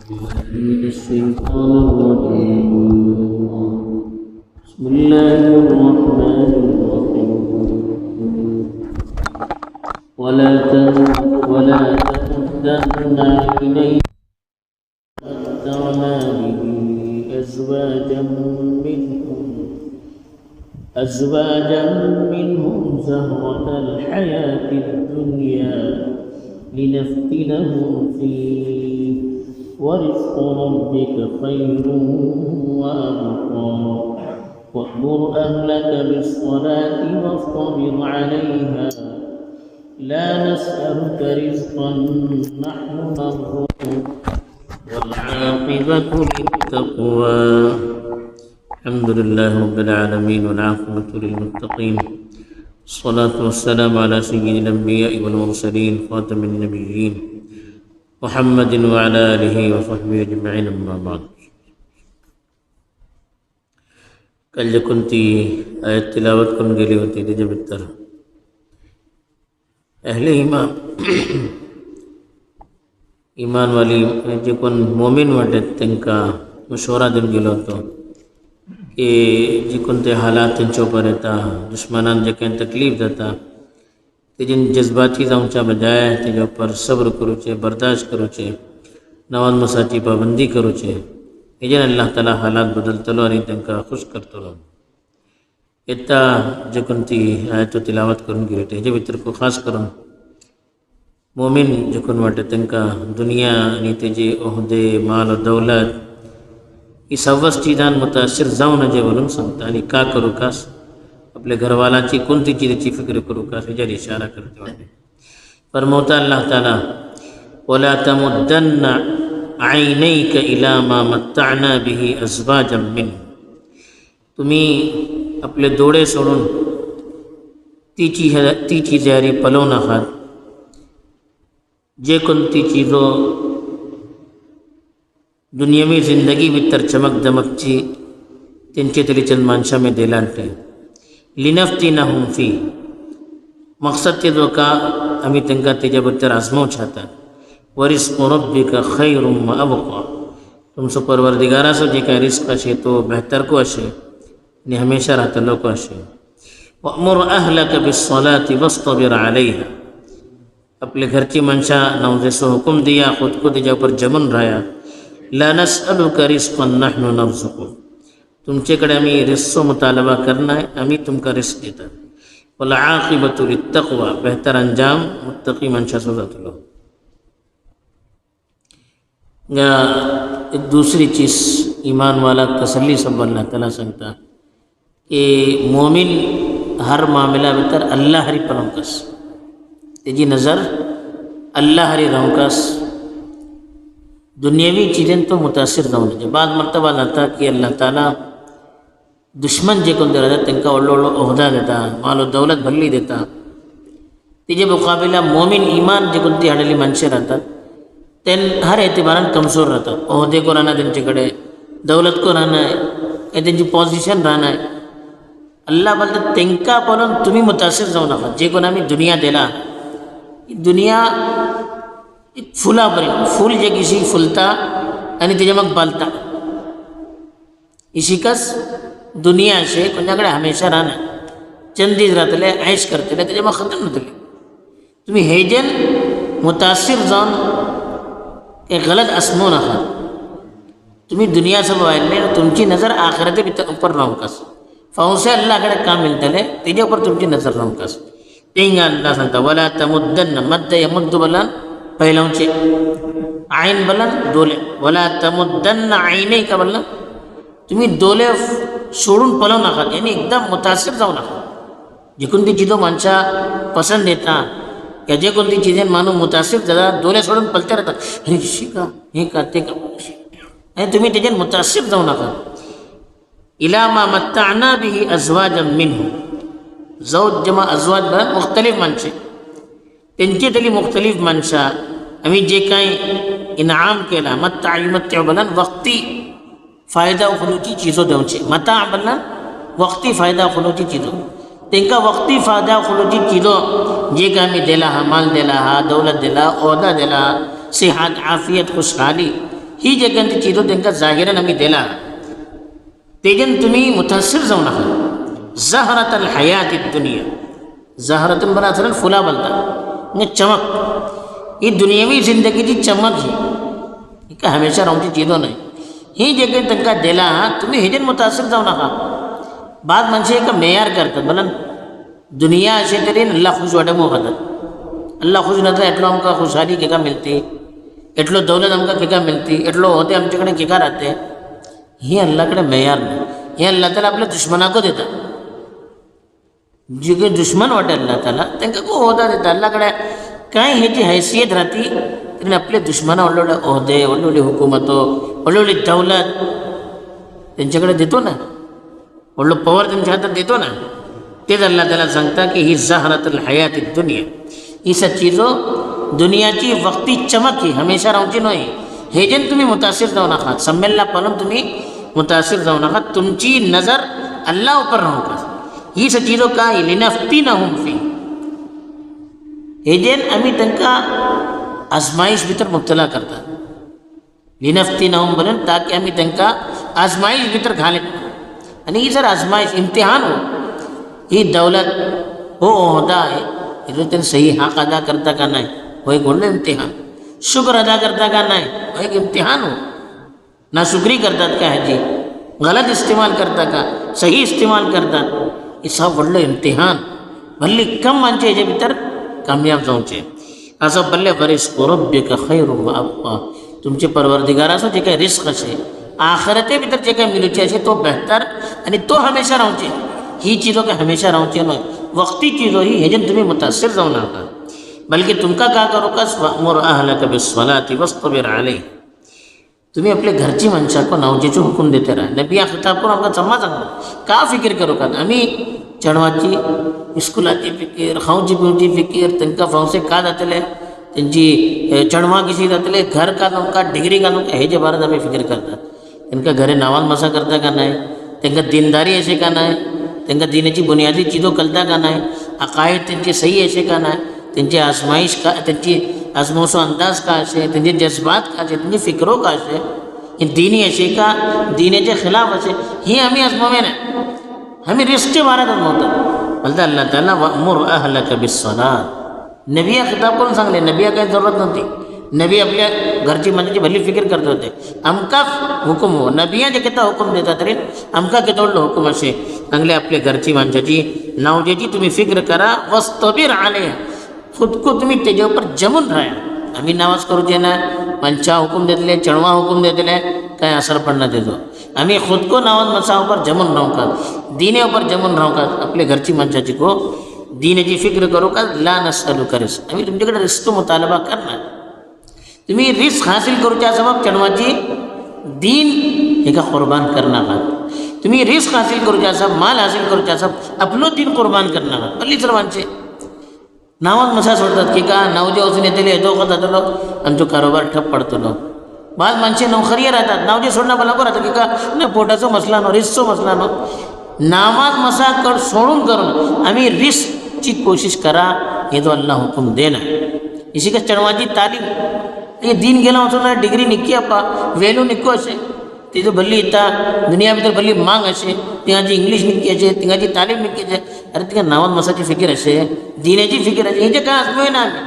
من الشيطان الرجيم. بسم الله الرحمن الرحيم. ولا تمدن عينيك متعنا به أزواجا منهم زهرة الحياة الدنيا لنفتنهم فيه ورزق ربك خير وأبقى وأمر أهلك بالصلاة واصطبر عليها لا نسألك رزقا نحن نرزقك والعاقبة للتقوى. الحمد لله رب العالمين والعاقبة للمتقين. الصلاة والسلام على سيد الأنبياء والمرسلين خاتم النبيين محمد وعلى آله وصحبه أجمعين. أما بعد. कल जो कुंती आयत तिलावत करून गेली होती त्याच्याबद्दल अहले इमानवाली जे कोण मोमीन वाटत त्यांना मशवरा देऊन गेलो होतो की जे कोणते हालात त्यांच्या उपर येता दुश्मनान जे काही तकलीफ जाता तेजी जज्बाती जावच्या बजाय तेच्या उपर सब्र करूचे बर्दाश्त करूचे नमाज मसाची पाबंदी करूचे हेजेन अल्लाह ताला हालात बदलतलो आणि त्यांना खुश करतलो. येता जे कोणती आयत तिलावत करून गेली तेजे भितर खास करून मोमीन जे कोण वाटत त्यांना दुनिया आणि तेजे ओहदे माल व दौलत ही सव्वच चीजान मुतासिर जाऊ नये म्हणून सांगता आणि का करू कास आपल्या घरवालाची कोणती चीजेची फिक्र करू कास ह्याच्यावर इशारा करते वाटते. फरमावता अल्लाह ताला वला तमुद्दन्ना आइनैक इला मा मत्ताना बिही अज़वाजम मिन. तुम्ही आपले डोळे सोडून ती चीजारी पलवू नका जे कोणती चीजो दुनियावी जिंदगी भितर चमक दमकची तेंचे तरीचंद माणसा में देलांटे लिनफ्तिनहुम फी मकसद ते जो का आम्ही त्यांना तेजा भितर आजमाव छातात. वरिस्क रब्बिका खैरुम व अबका. तुमचो परवरदिगाराचो जे काय रिस्क असे तो बेहतर को असे आणि हमेशा राहतलो को असे. वअमुर अहलक बिस्सलाति वस्तबिर अलैहा. आपले घरची मनशा नवजेसो हुकुम दिया खुद को तेजा ऊपर जमन राया. ला नस्अलुका रिस्कन नहनु नरजुकुक. तुमचेकडे आम्ही रिस्कचो मुतालबा करणार आम्ही तुमका रिस्क देतात. वल आकिबतु लित्तक़वा. बेहतर अंजाम मुत्तकी मनशाचो जातलो. एक दूसरी चीज़ ईमान वाला तसल्ली सब अल्लाह ताला सांगता कि मोमिन हर मामला भितर अल्लाह हरी पलंकस तेजी नज़र अल्लाह हरी रंकस दुनियावी चीज़ें तो मुतासिर जाऊन नये. बाद मरतबा जाता कि अल्लाह ताला दुश्मन जे कोण राहतात त्यांना ओळो ओहदा देता मालो दौलत भल्ली देता. तेजे मुकाबिला मोमिन ईमान जे कोणती हाडलेली माणसे राहतात तेन हर एतिबारान कमजोर राहतात. ओहदे को राहणार त्यांच्याकडे दौलत को राहणार आहे त्यांची पॉझिशन राहणार आहे. अल्लाह बोलतात त्यांना पळून तुम्ही मुतासिर जाऊ नका. जे कोण आम्ही दुनिया दिला दुनिया एक फुलापर्यंत फूल जे किसी फुलता आणि त्याच्या मग बालता इशिकस दुनिया असे कोणाकडे हमेशा राहणार चंदीज राहतले ऐश करतले त्याच्या मग खतम नतले. तुम्ही हेजन मुतासिर जाऊन एक गलत असमो नका. तुम्ही दुनिया सब वाहिले तुमची नजर आखिरते ऊपर राहूकास फाउसे अल्लाहकडे काम मिळतले त्याच्या ऊपर तुमची नजर राहूकास. तेंगा अल्लाह सांगता वला तमुद्दन्न मद्द यमुद्दु बलन पहिलांचे आईन बलन डोले. वला तमुद्दन्न आईनैक बलन तुम्ही डोले सोडून पळवू नका यानी एकदम मुतासिर जाऊ नका. जे कोणती चीजो माणसा पसंद येता या जे कोणती चीजें मानू मुतासिर जाता डोले सोडून पलते राहतात हे शिका हे का ते का आणि तुम्ही त्याच्यात मुतासिर जाऊ नका. इला मा मत्ताना बिही अज़वाजम मिनहु. जौज जमा अज़वाज बरं मुख्तलिफ माणसे त्यांची तरी मुख्तलिफ माणसा आम्ही जे काही इनाम केला मत्ता मत्त्या बलन वक्ती फायदा उखलूची चीजो देऊचे. मता बलन वक्ती फायदा उखलूची चीजो तेंका वक्ती फायदा उखलूची चीजो जे का आम्ही दिला हा माल दिला हा दौलत दिला ओहदा दिला सेहत आफियत खुशहाली ही जे काही चिजो तांकां जाहिरान आमी दिला तेजेन तुमी मुतासीर जावं नाका. ज़हरत अल हयात दुनिया, ज़हरतन बरा असर फुला बोलता म्हणजे चमक. ही दुनियावी जिंदगीची चमक ही का हमेशा रावची चिजो न्हय. ही जे काही तांकां दिला तुमी हेजेन मुतासीर जावं नाका. बाद मनशां एक मेयार करतात बोलान दुनिया अशे तरेन अल्लाह खुश वाटमो खातात. अल्लाह खुश जाता एटलो आमकां खुशाली केका मिळते, एटलो दौलत आमकां केका मिळते, एटलो होते आमचे कडेन केका राहते. ही अल्लाह कडेन मेयार न्हय. हे अल्लाह ताला आपल्या दुश्मनाको दिता. जे काही दुश्मन वाटे अल्लाह ताला तांकां खूब होदा दिता. अल्लाह कडेन कांय हेची हैसियत राहती तरी आपले दुश्मना व्हडले व्हडले ओहदे, व्हडली व्हडली हुकुमतो, व्हडली व्हडली दौलत तेंचे कडेन दितो ना, व्हडलो पवर तेंच्या हातात दितो ना. तेच अल्लाह ताला सांगता की ही ज़हरतुल हयात दुनिया, ही सब चीज़ो दुनियाची वक्ती चमक ही हमेशा रावची न्हय. हेजेन तुमी मुतासीर जावं नाकात. सम्मेलना पळोवन तुमी मुतासीर जावं नाकात. तुमची नजर अल्लाह उपर रावंका. ही सब चीज़ो काय लिनफ्तिनहुम फी, हेजेन आमी तांकां आजमाईश भितर मुबतला करतात. लिनफ्तिनहुम बोलून ताकी आमी तांकां आजमाईश भितर घालीत. आनी ही जर आजमाईश इम्तिहान हो, ही दौलत हो ओहदा आहे हिजो तेन सही हक अदा करता का नाही हो एक व्हडलो इम्तिहान. शुक्र अदा करता का नाही हो एक इम्तिहान हो. ना शुक्री करतात का हेजी, गलत इस्तेमाल करता का, सही इस्तेमाल करतात. हे सब व्हडलो इम्तिहान. भल्ली कम मानचे हेजे भितर कामयाब जावचे. असं बल्ले रिस्क रब्बिका खैरुन व अब्का, तुमचे परवरदिगाराचो जे काही रिस्क असे आखरते भितर जे काही मिलूचे असे तो बेहतर आणि तो हमेशा रावचे. ही चीजो काय हमेशा रावचे न्हय. वक्ती चीजो ही हेजेन तुमी मुतासीर जावं नाका. बल्कि तुमकां का करूकाच वअमुर अहलका बिस्सलाति वस्तबिर अलैह, तुम्ही आपल्या घरची मनशाको नावजेचो हुकूम देते राहा. नबिया खिताब करून आमकां जमा सांगता का फिकीर करूकात. आमी चेडवाची इस्कुलाची फिकीर, खावची पिवची फिकीर, तांकां फावसे का जातले, तेंची चेडवां कशी जातले, घर का तुमकां, डिग्री का तुमकां, हेजे बारात आमी फिकीर करतात. तांकां घरे नावान मसा करता का नाही, तांकां दिनदारी अशें का नाही, तांकां दिनाची बुनियादी चिजो कळटा का नाही, अकायद तेंचे सही अशें का नाही, तेंची आजमाईश का, तेंची आजमावचो अंदाज का अशें, तेंचे जज्बात का अशें, तेंची फिक्रो का अशें, ही दिनी अशें का दिनेचे खिलाफ अशें, ही आमी आजमावे ना. आमी रिस्कचे बारात आजमावतात. बोलता अल्लाह ताला वअमुर अहलका बिस्सलात. नबिया खिताब करून सांगले. नबिया काही जरूरत नव्हती. नबी आपल्या घरची मनशाची भली फिकीर करत होते. आमकां हुकूम हो, नबिया जे किता हुकूम देता तरी आमकां कितें व्हडलो हुकूम अशें सांगले. आपल्या घरची मनशाची नावजेची तुम्ही फिक्र करा. वस्तबिर अलैह, खुद को तुम्ही तेजे उपर जमून राहा. आमी नामाज करूचे ना, मनशा हुकूम देतले, चेडवां हुकूम देतले, कांय असर पडना तेजो. आमी खुद को नावाज मनशा उपर जमून रावकात, दिने उपर जमून रावकात. आपल्या घरची मनशाची को दिनेची फिक्र करूकात. ला नसअलुका रिस्क, आमी तुमचे कडेन रिस्क मुतालबा करना. तुम्ही रिस्क हासिल करूच्या सबब चेडवाची दीन हेका कुर्बान करनाकात. तुम्ही रिस्क हासिल करूच्या सब, माल हासिल करूच्या सब आपलो दीन कुर्बान करनाकात. पल्ली सर्वांचे नावात मसा सोडतात की का नावजे वचून येतले, येदो वखत जातलो, आमचो कारोबार ठप पडतलो. बाद माणसे नोकरीये राहतात, नावजे सोडना बलाको राहता की का ना पोटाचो मसला न्हू, रिस्कचो मसला न्हू. नामाज मसा कर सोडून करून आमी रिस्कची कोशिश करा. हे जो अल्लाह हुकूम देना. इसी का चेडवाची तालीम ये दीन गेला वचून डिग्री निक्की आपा वेल्यू निक्को अशें, तिजो भल्ली येता दुनिया भितर भल्ली मांग अशें, तिंगाची इंग्लीश निक्की अशें, तिंगाची तालीम निक्की अशें. अरे तिका नावात मसाची फिकीर अशें, दिनेची फिकीर अशें, हेजे काय आजमावना आमी.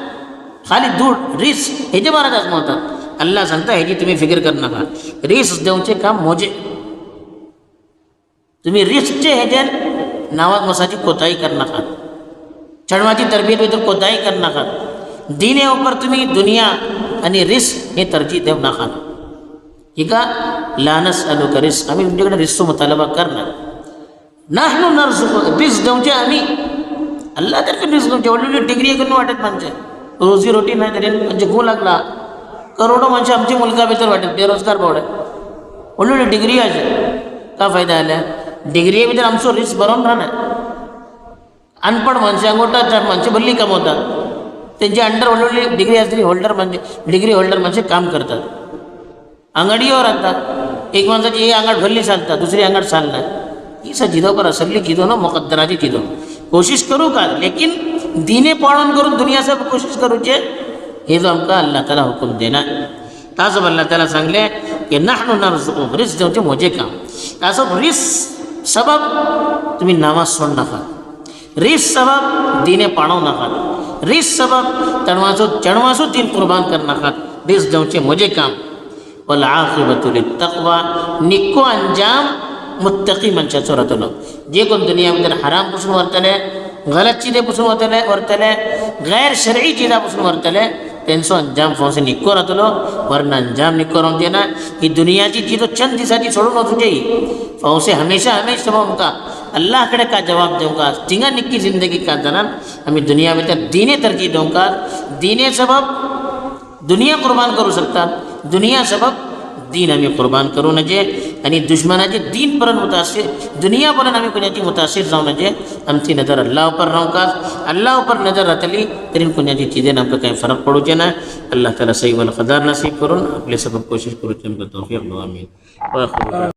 खाली दूड रिस्क हेजे बारात आजमावतात. अल्लाह सांगता हेजी तुम्ही फिकीर करनाका. रिस्क देवचे काम मोजे. तुम्ही रिस्कचे हेजेर नावात मसाची कोताही करनाकात. चेडवाची तरबियत भितर कोताही करनाकात. दिने उपर तुम्ही दुनिया आणि रिस्क हे तरजीह देव नाकात. ठीक आहे. ला नसअलुका रिस्क, आम्ही तुमच्याकडे रिस्कचो मुतालबा करणार. नाहनु नर्जुकुक, रिस्क देवचे आम्ही. अल्लाह तर्फे रिस्क देवचे. व्हडली डिग्री करून वाटत माणसे रोजी रोटी नाही तरी म्हणजे गू लागला. करोडो मनशां आमच्या मुलका भितर वाटत बेरोजगार पावडे. व्हडली डिग्री अशें का फायदा जाल्या. डिग्री भितर आमचो रिस्क बरोवन राहना. अनपड मनशां गोटा मनशां भल्ली कमवतात. त्यांच्या अंडर व्हडली डिग्री आसली होल्डर म्हणजे डिग्री होल्डर मनशां काम करतात. आंगडीवर राहतात. एक माणसाची एक आंगड भल्ली चालता, दुसरी आंगड चालना. ही सा जिदो पर असली जिदो न्हू, मुकद्दराची जिदो. कोशिश करू का लेकिन दिने पाळून करून दुनिया सब कोशिश करूचे. हे जो आमकां अल्लाह ताला हुकूम देना. ताजब अल्लाह ताला सांगले की नाहनु नरजुकुम रिस्क देवचे म्हजे काम ताजो रिस्क सबब तुम्ही नामाज सोड नाका रिस्क सबब दिने पाणव नाकात रिस्क सबब चणवाचो दीन कुर्बान कर नाकात रिस्क देवचे म्हजे काम वल आखिबतु लित्तक़वा निक्को अंजाम मुत्तकी मनशाचो रावतलो जे कोण दुनिया भितर हराम पासून व्हरतले गलत चिजे पासून व्हरतले गैर शरई चिजा पासून व्हरतले तेंचो अंजाम फावसे निक्को रावतलो वरना अंजाम निक्को रावंक दिना ही दुनियाची चिजो चंद दिसाची सोडून वचूंची फावसे हमेशा आमकां अल्लाह कडेन का जवाब देवंका थिंगा निक्की जिंदगी काडटना आमी दुनिया भितर दिने तरजीह देवंका दिने सबब दुनिया कुर्बान करूं शकतात दुनिया सबब दीन आमी कुर्बान करूं नजे आनी दुश्मनाचे दीन परन मुतासीर दुनिया परन आमी कोणाची मुतासीर जावं नजे आमची नजर अल्लाह उपर रावंका अल्लाह उपर नजर रावतली तरी कोणाची चिजेन आमकां कांय फरक पडूचे ना अल्लाह ताला सही वल कदार नसीब करून आपले सबब कोशिश करूची आमकां तौफीक दो आमीन.